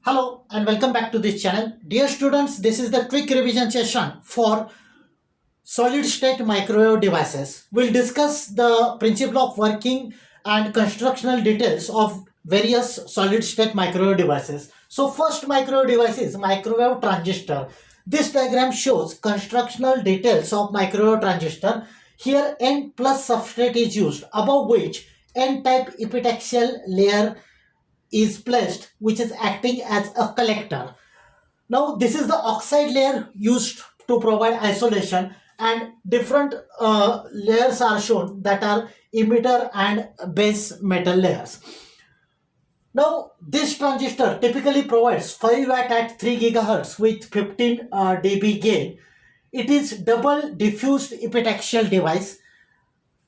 Hello and welcome back to this channel. Dear students, this is the quick revision session for solid state microwave devices. We'll discuss the principle of working and constructional details of various solid state microwave devices. So first microwave device is microwave transistor. This diagram shows constructional details of microwave transistor. Here N plus substrate is used, above which N-type epitaxial layer is placed, which is acting as a collector. Now this is the oxide layer used to provide isolation, and different layers are shown that are emitter and base metal layers. Now this transistor typically provides 5 watt at 3 gigahertz with 15 dB gain. It is double diffused epitaxial device,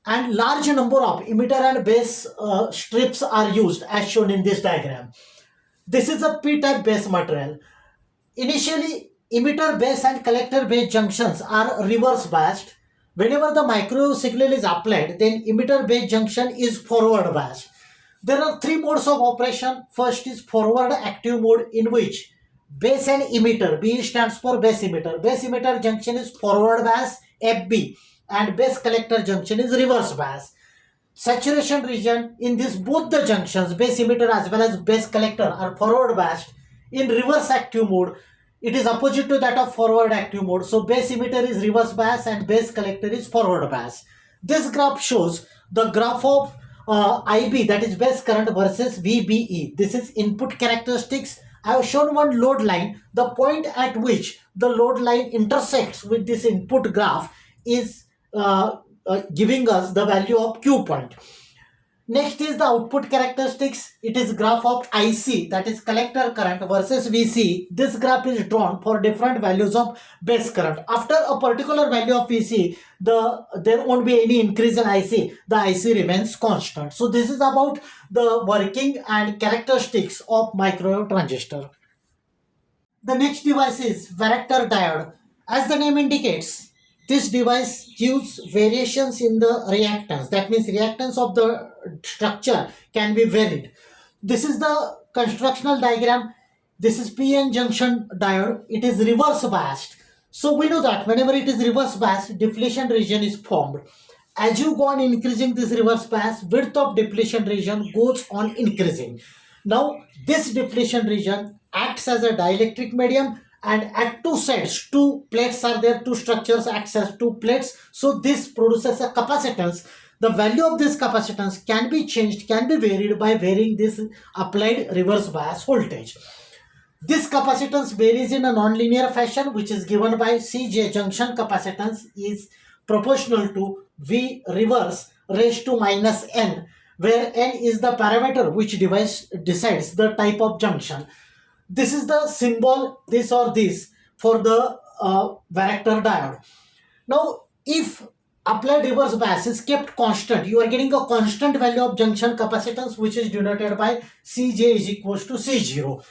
and large number of emitter and base strips are used as shown in this diagram. This is a p-type base material. Initially, emitter base and collector base junctions are reverse biased. Whenever the microwave signal is applied, then emitter base junction is forward biased. There are three modes of operation. First is forward active mode, in which base and emitter, B stands for base emitter. Base emitter junction is forward bias, FB, and base collector junction is reverse bias. Saturation region in this both the junctions, base emitter as well as base collector, are forward biased. In reverse active mode, it is opposite to that of forward active mode. So base emitter is reverse bias and base collector is forward bias. This graph shows the graph of IB, that is base current, versus VBE. This is input characteristics. I have shown one load line. The point at which the load line intersects with this input graph is giving us the value of Q point. Next is the output characteristics. It is graph of IC, that is collector current, versus VC. This graph is drawn for different values of base current. After a particular value of VC, there won't be any increase in IC. The IC remains constant. So this is about the working and characteristics of microwave transistor. The next device is varactor diode. As the name indicates, this device gives variations in the reactance. That means reactance of the structure can be varied. This is the constructional diagram. This is PN junction diode. It is reverse biased. So we know that whenever it is reverse biased, depletion region is formed. As you go on increasing this reverse bias, width of depletion region goes on increasing. Now this depletion region acts as a dielectric medium, and at two sides, two plates are there, two structures acts as two plates. So this produces a capacitance. The value of this capacitance can be changed, can be varied by varying this applied reverse bias voltage. This capacitance varies in a nonlinear fashion, which is given by Cj. Junction capacitance is proportional to V reverse raised to minus N, where N is the parameter which device decides the type of junction. This is the symbol, this or this, for the varactor diode. Now, if applied reverse bias is kept constant, you are getting a constant value of junction capacitance, which is denoted by Cj is equals to C0.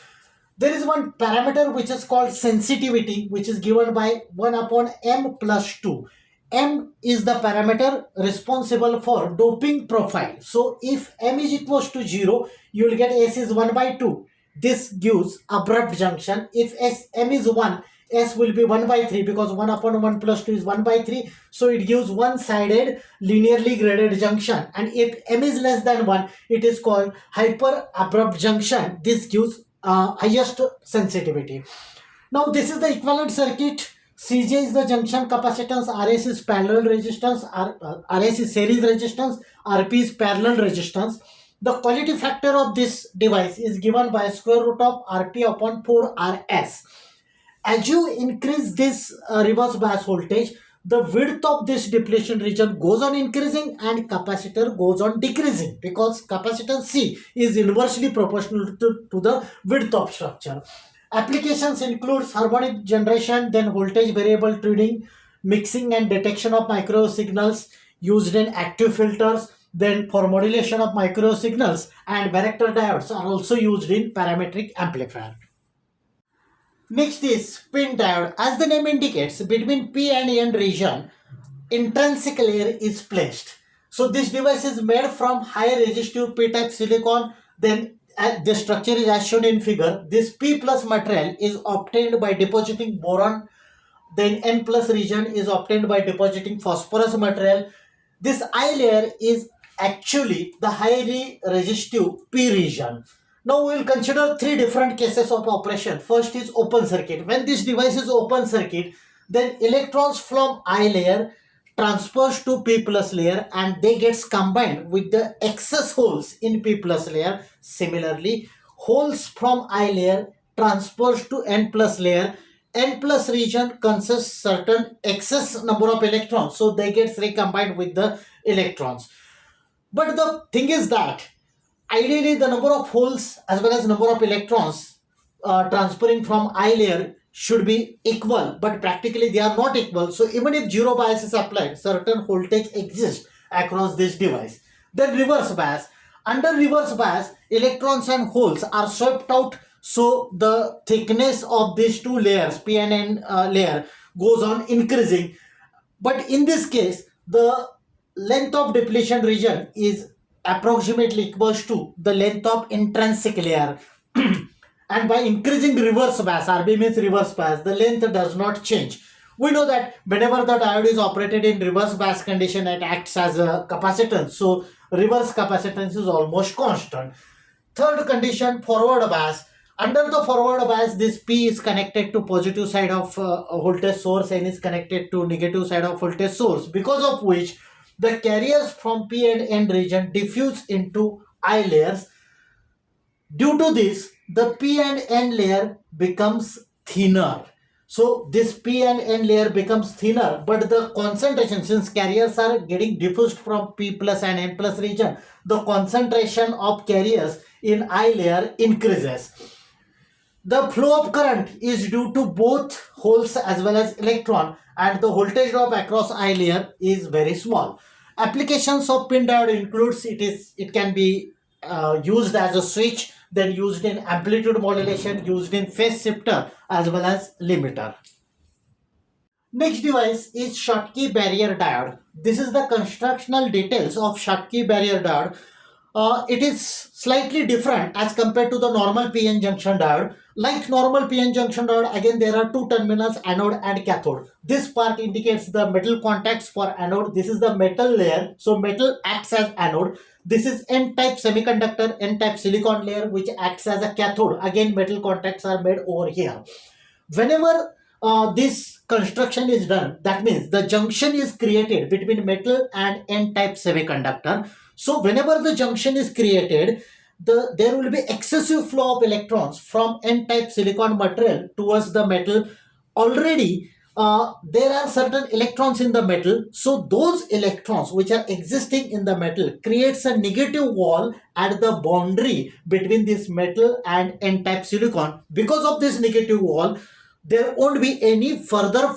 There is one parameter which is called sensitivity, which is given by 1 upon M plus 2. M is the parameter responsible for doping profile. So if M is equals to 0, you will get S is 1 by 2. This gives abrupt junction. If M is 1, S will be 1 by 3, because 1 upon 1 plus 2 is 1 by 3. So it gives one-sided linearly graded junction. And if M is less than 1, it is called hyper abrupt junction. This gives highest sensitivity. Now this is the equivalent circuit. Cj is the junction capacitance, Rs is parallel resistance, Rs is series resistance, Rp is parallel resistance. The quality factor of this device is given by square root of Rp upon 4Rs. As you increase this reverse bias voltage, the width of this depletion region goes on increasing and capacitor goes on decreasing, because capacitance C is inversely proportional to the width of structure. Applications include harmonic generation, then voltage variable tuning, mixing and detection of microwave signals used in active filters, then for modulation of microwave signals, and varactor diodes are also used in parametric amplifier. Next is PIN diode. As the name indicates, between P and N region, intrinsic layer is placed. So this device is made from high resistive p-type silicon. Then this structure is as shown in figure. This P plus material is obtained by depositing boron, then N plus region is obtained by depositing phosphorus material. This I layer is actually the highly resistive P region. Now we will consider three different cases of operation. First is open circuit. When this device is open circuit, then electrons from I layer transfers to P plus layer and they gets combined with the excess holes in P plus layer. Similarly, holes from I layer transfers to N plus layer. N plus region consists certain excess number of electrons, so they gets recombined with the electrons. But the thing is that ideally the number of holes as well as number of electrons transferring from I layer should be equal, but practically they are not equal. So even if zero bias is applied, certain voltage exists across this device. Then reverse bias. Under reverse bias, electrons and holes are swept out, so the thickness of these two layers, P and N layer, goes on increasing. But in this case, the length of depletion region is approximately equals to the length of intrinsic layer. And by increasing reverse bias, RB means reverse bias, the length does not change. We know that whenever the diode is operated in reverse bias condition, it acts as a capacitance. So reverse capacitance is almost constant. Third condition, forward bias. Under the forward bias, this P is connected to positive side of a voltage source, N is connected to negative side of voltage source, because of which the carriers from P and N region diffuse into I layers. Due to this, the P and N layer becomes thinner. So this P and N layer becomes thinner, but the concentration, since carriers are getting diffused from P plus and N plus region, the concentration of carriers in I layer increases. The flow of current is due to both holes as well as electron, and the voltage drop across I layer is very small. Applications of pin diode includes it can be used as a switch, then used in amplitude modulation, used in phase shifter as well as limiter. Next device is Schottky barrier diode. This is the constructional details of Schottky barrier diode. It is slightly different as compared to the normal PN junction diode. Like normal PN junction diode, again there are two terminals, anode and cathode. This part indicates the metal contacts for anode. This is the metal layer, so metal acts as anode. This is N-type semiconductor, N-type silicon layer, which acts as a cathode. Again metal contacts are made over here. Whenever this construction is done, that means the junction is created between metal and N-type semiconductor. So whenever the junction is created, there will be excessive flow of electrons from N-type silicon material towards the metal. Already there are certain electrons in the metal, so those electrons which are existing in the metal creates a negative wall at the boundary between this metal and N-type silicon. Because of this negative wall, there won't be any further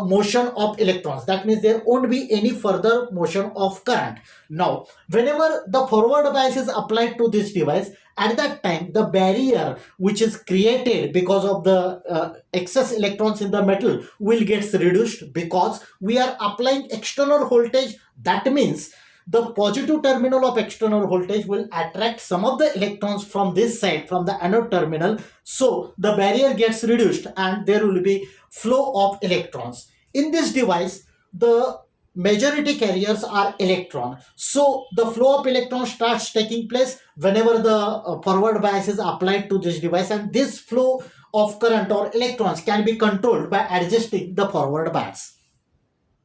motion of electrons. That means there won't be any further motion of current. Now, whenever the forward bias is applied to this device, at that time the barrier which is created because of the excess electrons in the metal will get reduced, because we are applying external voltage. That means the positive terminal of external voltage will attract some of the electrons from this side, from the anode terminal. So the barrier gets reduced and there will be flow of electrons. In this device, the majority carriers are electron. So the flow of electrons starts taking place whenever the forward bias is applied to this device, and this flow of current or electrons can be controlled by adjusting the forward bias.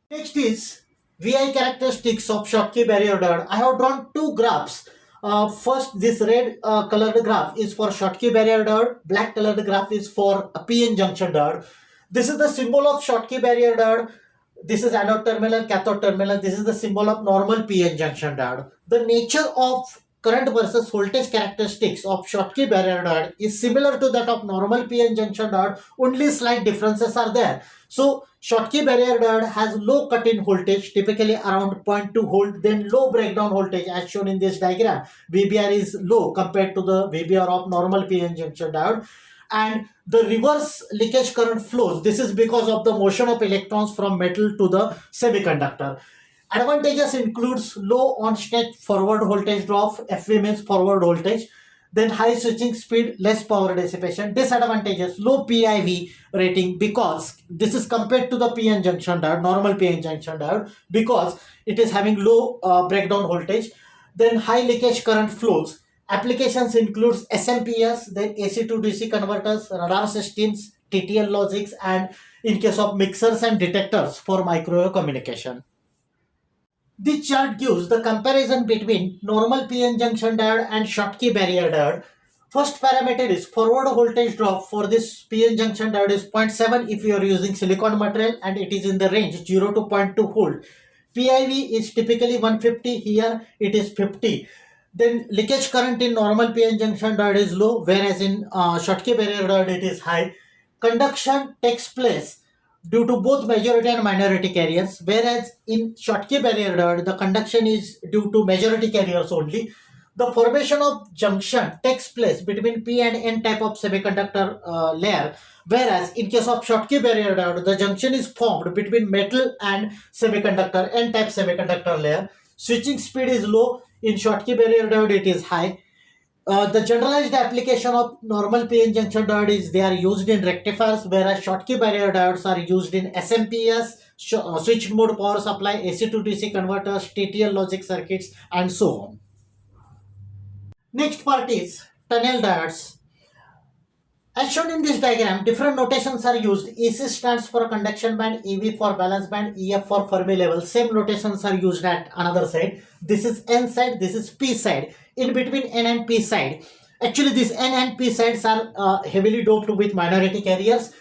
Next is VI characteristics of Schottky barrier diode. I have drawn two graphs. First, this red colored graph is for Schottky barrier diode. Black colored graph is for a PN junction diode. This is the symbol of Schottky barrier diode. This is anode terminal, cathode terminal. This is the symbol of normal PN junction diode. The nature of current versus voltage characteristics of Schottky barrier diode is similar to that of normal PN junction diode. Only slight differences are there. So Schottky barrier diode has low cut-in voltage, typically around 0.2 volt, then low breakdown voltage as shown in this diagram. VBR is low compared to the VBR of normal PN junction diode. And the reverse leakage current flows. This is because of the motion of electrons from metal to the semiconductor. Advantages includes low on-state forward voltage drop, FV means forward voltage. Then high switching speed, less power dissipation. Disadvantages, low PIV rating because this is compared to the PN junction diode, normal PN junction diode, because it is having low breakdown voltage. Then high leakage current flows. Applications includes SMPS, then AC to DC converters, radar systems, TTL logics, and in case of mixers and detectors for microwave communication. This chart gives the comparison between normal PN junction diode and Schottky barrier diode. First parameter is forward voltage drop for this PN junction diode is 0.7 if you are using silicon material, and it is in the range 0 to 0.2 volt. PIV is typically 150, here it is 50. Then leakage current in normal PN junction diode is low, whereas in Schottky barrier diode it is high. Conduction takes place due to both majority and minority carriers, whereas in Schottky barrier diode the conduction is due to majority carriers only. The formation of junction takes place between P and N type of semiconductor layer, whereas in case of Schottky barrier diode the junction is formed between metal and semiconductor, N type semiconductor layer. Switching speed is low, in Schottky barrier diode it is high. The generalized application of normal PN junction diode is they are used in rectifiers, whereas Schottky barrier diodes are used in SMPS, switched mode power supply, AC to DC converters, TTL logic circuits, and so on. Next part is tunnel diodes. As shown in this diagram, different notations are used. EC stands for conduction band, EV for valence band, EF for Fermi level. Same notations are used at another side. This is N side, this is P side. In between N and P side, actually these N and P sides are heavily doped with minority carriers.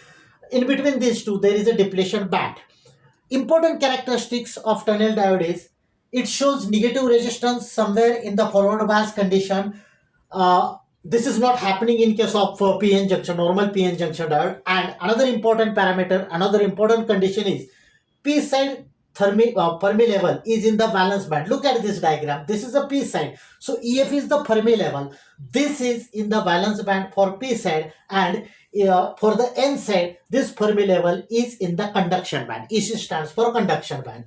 In between these two, there is a depletion band. Important characteristics of tunnel diode is it shows negative resistance somewhere in the forward bias condition. This is not happening in case of PN junction, normal PN junction diode. And another important parameter, another important condition is P side Fermi level is in the valence band. Look at this diagram. This is a P side. So EF is the Fermi level. This is in the valence band for P side, and for the N side, this Fermi level is in the conduction band. EC stands for conduction band.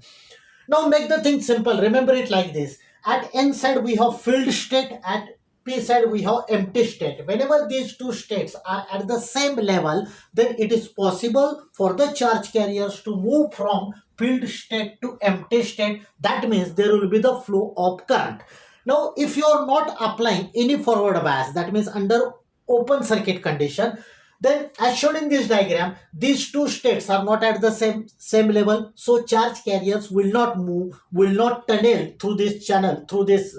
Now make the thing simple. Remember it like this. At N side we have filled state, at P side we have empty state. Whenever these two states are at the same level, then it is possible for the charge carriers to move from filled state to empty state. That means there will be the flow of current. Now if you are not applying any forward bias, that means under open circuit condition, then as shown in this diagram, these two states are not at the same level, so charge carriers will not move, will not tunnel through this channel, through this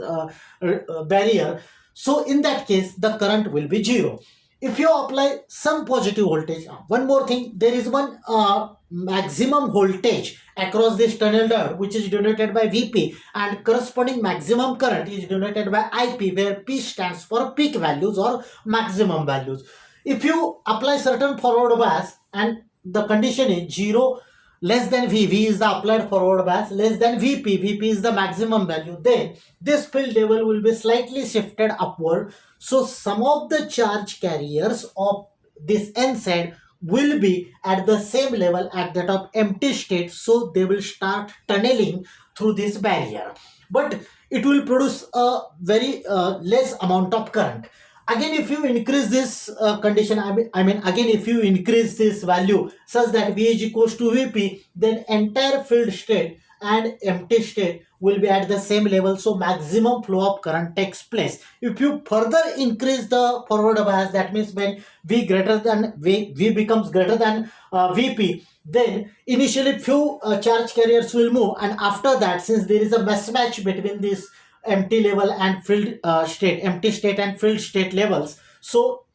barrier. So in that case, the current will be zero. If you apply some positive voltage, one more thing, there is one maximum voltage across this tunnel diode which is denoted by Vp, and corresponding maximum current is denoted by Ip, where P stands for peak values or maximum values. If you apply certain forward bias and the condition is 0 less than V is the applied forward bias, less than Vp is the maximum value, then this field level will be slightly shifted upward. So some of the charge carriers of this N side will be at the same level at that of empty state, so they will start tunneling through this barrier, but it will produce a very less amount of current. Again, if you increase this condition, I mean again if you increase this value such that V is equals to Vp, then entire filled state and empty state will be at the same level, so maximum flow of current takes place. If you further increase the forward bias, that means when V becomes greater than Vp, then initially few charge carriers will move, and after that, since there is a mismatch between this empty level and filled state, empty state and filled state levels, so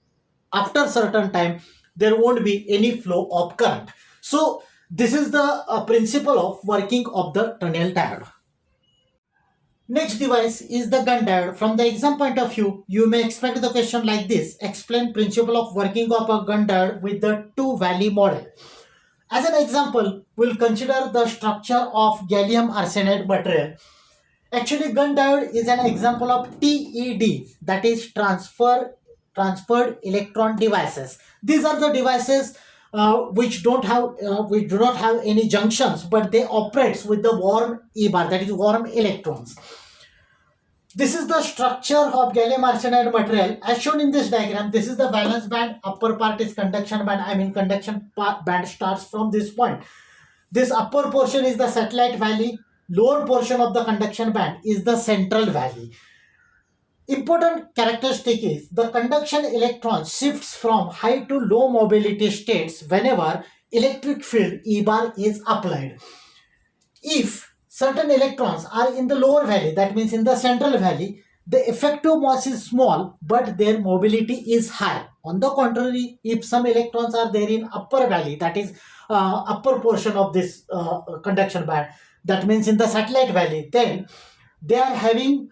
after certain time there won't be any flow of current. So this is the principle of working of the tunnel diode. Next device is the gun diode. From the exam point of view, you may expect the question like this: explain principle of working of a gun diode with the two valley model. As an example, we'll consider the structure of gallium arsenide material. Actually, gun diode is an example of TED, that is transferred electron devices. These are the devices which do not have any junctions, but they operate with the warm E bar, that is warm electrons. This is the structure of gallium arsenide material. As shown in this diagram, this is the valence band, upper part is conduction band. I mean conduction band starts from this point. This upper portion is the satellite valley, lower portion of the conduction band is the central valley. Important characteristic is the conduction electron shifts from high to low mobility states whenever electric field E bar is applied. If certain electrons are in the lower valley, that means in the central valley, the effective mass is small but their mobility is high. On the contrary, if some electrons are there in upper valley, that is upper portion of this conduction band, that means in the satellite valley, then they are having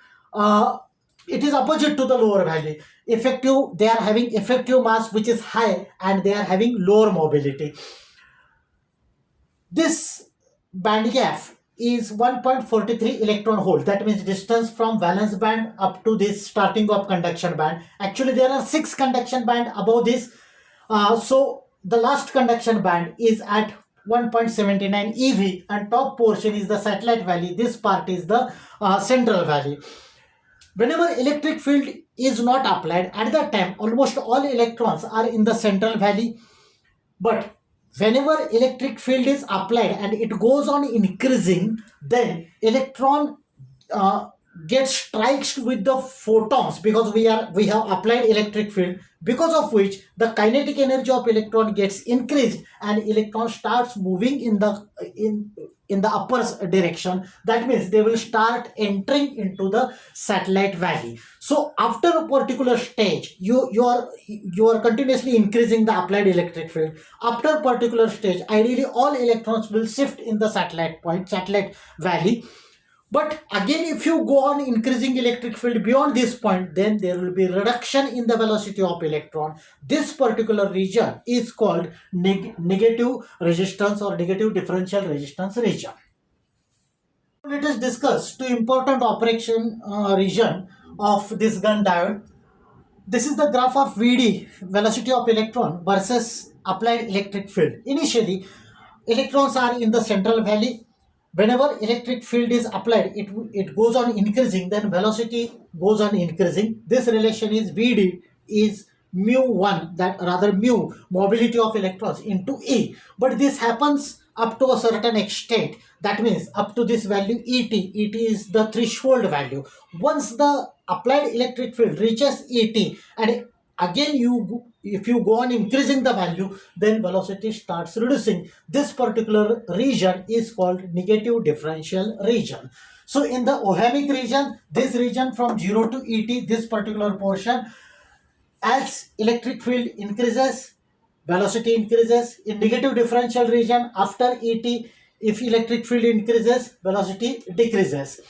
it is opposite to the lower valley. They are having effective mass which is high and they are having lower mobility. This band gap is 1.43 electron volt. That means distance from valence band up to this starting of conduction band. Actually, there are 6 conduction band above this. So the last conduction band is at 1.79 EV and top portion is the satellite valley. This part is the central valley. Whenever electric field is not applied, at that time almost all electrons are in the central valley. But whenever electric field is applied and it goes on increasing, then electron gets strikes with the photons because we have applied electric field, because of which the kinetic energy of electron gets increased and electron starts moving in the upper direction. That means they will start entering into the satellite valley. So after a particular stage, you are continuously increasing the applied electric field. After a particular stage, ideally all electrons will shift in the satellite valley. But again, if you go on increasing electric field beyond this point, then there will be reduction in the velocity of electron. This particular region is called negative resistance or negative differential resistance region. Let us discuss two important operation region of this Gunn diode. This is the graph of VD, velocity of electron, versus applied electric field. Initially, electrons are in the central valley. Whenever electric field is applied, it goes on increasing, then velocity goes on increasing. This relation is VD is mu1, that rather mu, mobility of electrons, into E. But this happens up to a certain extent. That means up to this value ET is the threshold value. Once the applied electric field reaches ET, and again if you go on increasing the value, then velocity starts reducing. This particular region is called negative differential region. So in the ohmic region, this region from 0 to ET, this particular portion, as electric field increases, velocity increases. In negative differential region, after ET, if electric field increases, velocity decreases.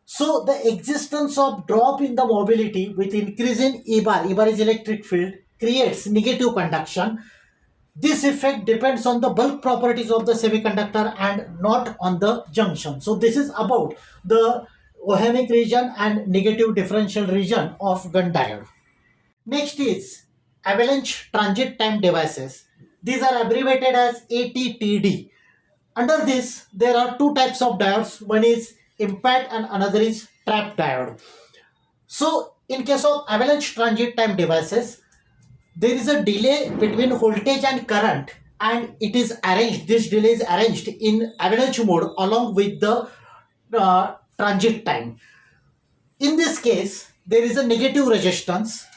So the existence of drop in the mobility with increase in E bar is electric field, creates negative conduction. This effect depends on the bulk properties of the semiconductor and not on the junction. So this is about the ohmic region and negative differential region of Gunn diode. Next is avalanche transit time devices. These are abbreviated as ATTD. Under this, there are two types of diodes. One is impact and another is trap diode. So in case of avalanche transit time devices, there is a delay between voltage and current, and it is arranged, this delay is arranged in avalanche mode along with the transit time. In this case, there is a negative resistance.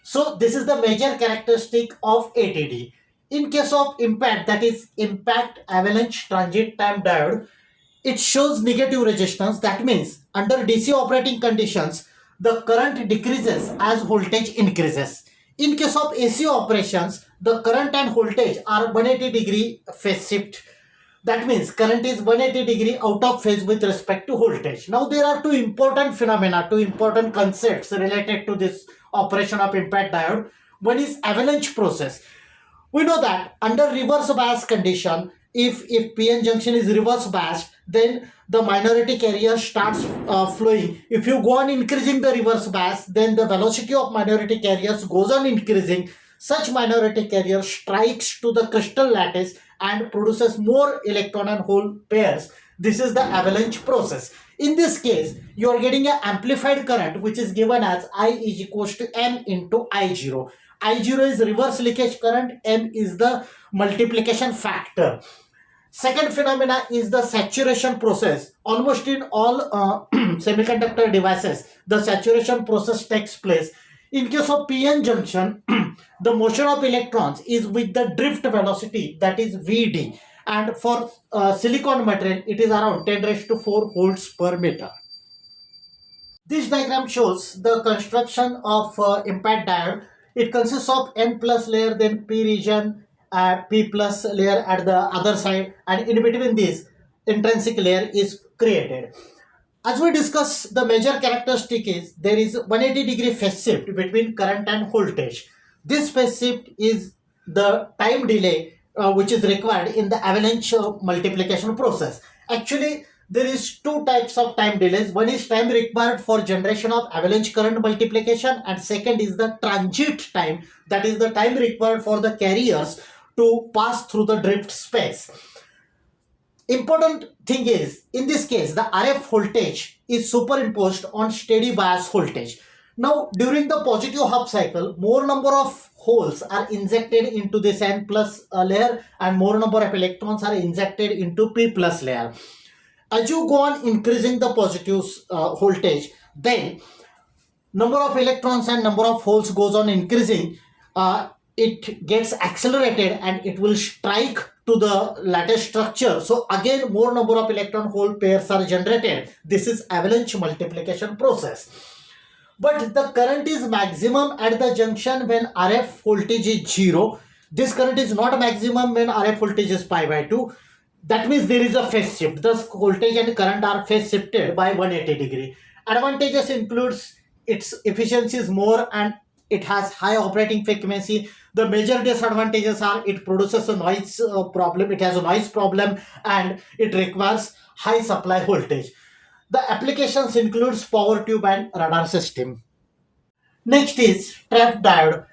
So this is the major characteristic of ATD. In case of impact, that is impact avalanche transit time diode, it shows negative resistance. That means under DC operating conditions, the current decreases as voltage increases. In case of AC operations, the current and voltage are 180 degree phase shift. That means current is 180 degree out of phase with respect to voltage. Now there are two important phenomena, two important concepts related to this operation of impact diode. One is avalanche process. We know that under reverse bias condition, if PN junction is reverse biased, then the minority carrier starts flowing. If you go on increasing the reverse bias, then the velocity of minority carriers goes on increasing. Such minority carrier strikes to the crystal lattice and produces more electron and hole pairs. This is the avalanche process. In this case, you are getting an amplified current which is given as I is equals to M into I0. I0 is reverse leakage current, M is the multiplication factor. Second phenomena is the saturation process. Almost in all semiconductor devices, the saturation process takes place. In case of PN junction, the motion of electrons is with the drift velocity, that is Vd. And for silicon material, it is around 10 raised to 4 volts per meter. This diagram shows the construction of impact diode. It consists of N plus layer, then P region, P plus layer at the other side, and in between this, intrinsic layer is created. As we discuss, the major characteristic is there is 180-degree phase shift between current and voltage. This phase shift is the time delay which is required in the avalanche multiplication process. Actually, there is two types of time delays. One is time required for generation of avalanche current multiplication, and second is the transit time, that is the time required for the carriers to pass through the drift space. Important thing is, in this case, the RF voltage is superimposed on steady bias voltage. Now, during the positive half cycle, more number of holes are injected into this N plus layer, and more number of electrons are injected into P plus layer. As you go on increasing the positive voltage, then number of electrons and number of holes goes on increasing. It gets accelerated and it will strike to the lattice structure. So again, more number of electron hole pairs are generated. This is avalanche multiplication process. But the current is maximum at the junction when RF voltage is 0. This current is not maximum when RF voltage is pi by 2. That means there is a phase shift. Thus, voltage and current are phase shifted by 180-degree. Advantages includes its efficiency is more and it has high operating frequency. The major disadvantages are it produces a noise problem, it has a noise problem, and it requires high supply voltage. The applications includes power tube and radar system. Next is trap diode.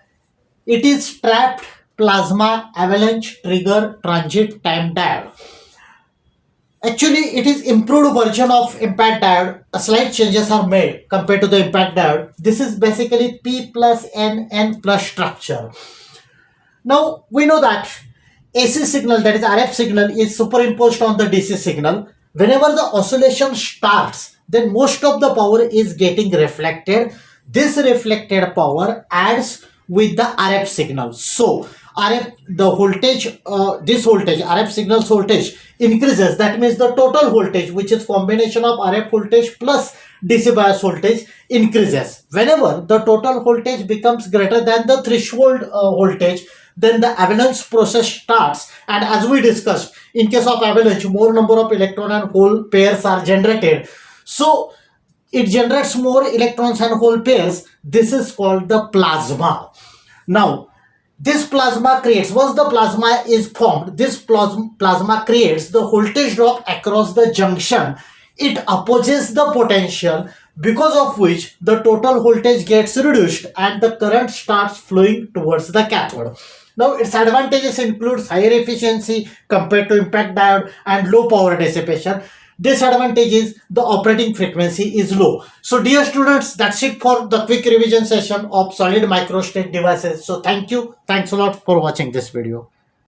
It is trapped plasma avalanche trigger transit time diode. Actually, it is improved version of impact diode. A slight changes are made compared to the impact diode. This is basically P plus N, N plus structure. Now, we know that AC signal, that is RF signal, is superimposed on the DC signal. Whenever the oscillation starts, then most of the power is getting reflected. This reflected power adds with the RF signal. So, RF, the voltage, this voltage, RF signal's voltage increases. That means the total voltage, which is combination of RF voltage plus DC bias voltage, increases. Whenever the total voltage becomes greater than the threshold voltage, then the avalanche process starts. And as we discussed, in case of avalanche, more number of electron and hole pairs are generated. So it generates more electrons and hole pairs. This is called the plasma. Now, this plasma creates, once the plasma is formed, this plasma creates the voltage drop across the junction. It opposes the potential, because of which the total voltage gets reduced and the current starts flowing towards the cathode. Now, its advantages includes higher efficiency compared to impact diode and low power dissipation. Disadvantage is the operating frequency is low. So dear students, that's it for the quick revision session of solid microstate devices. So thank you. Thanks a lot for watching this video.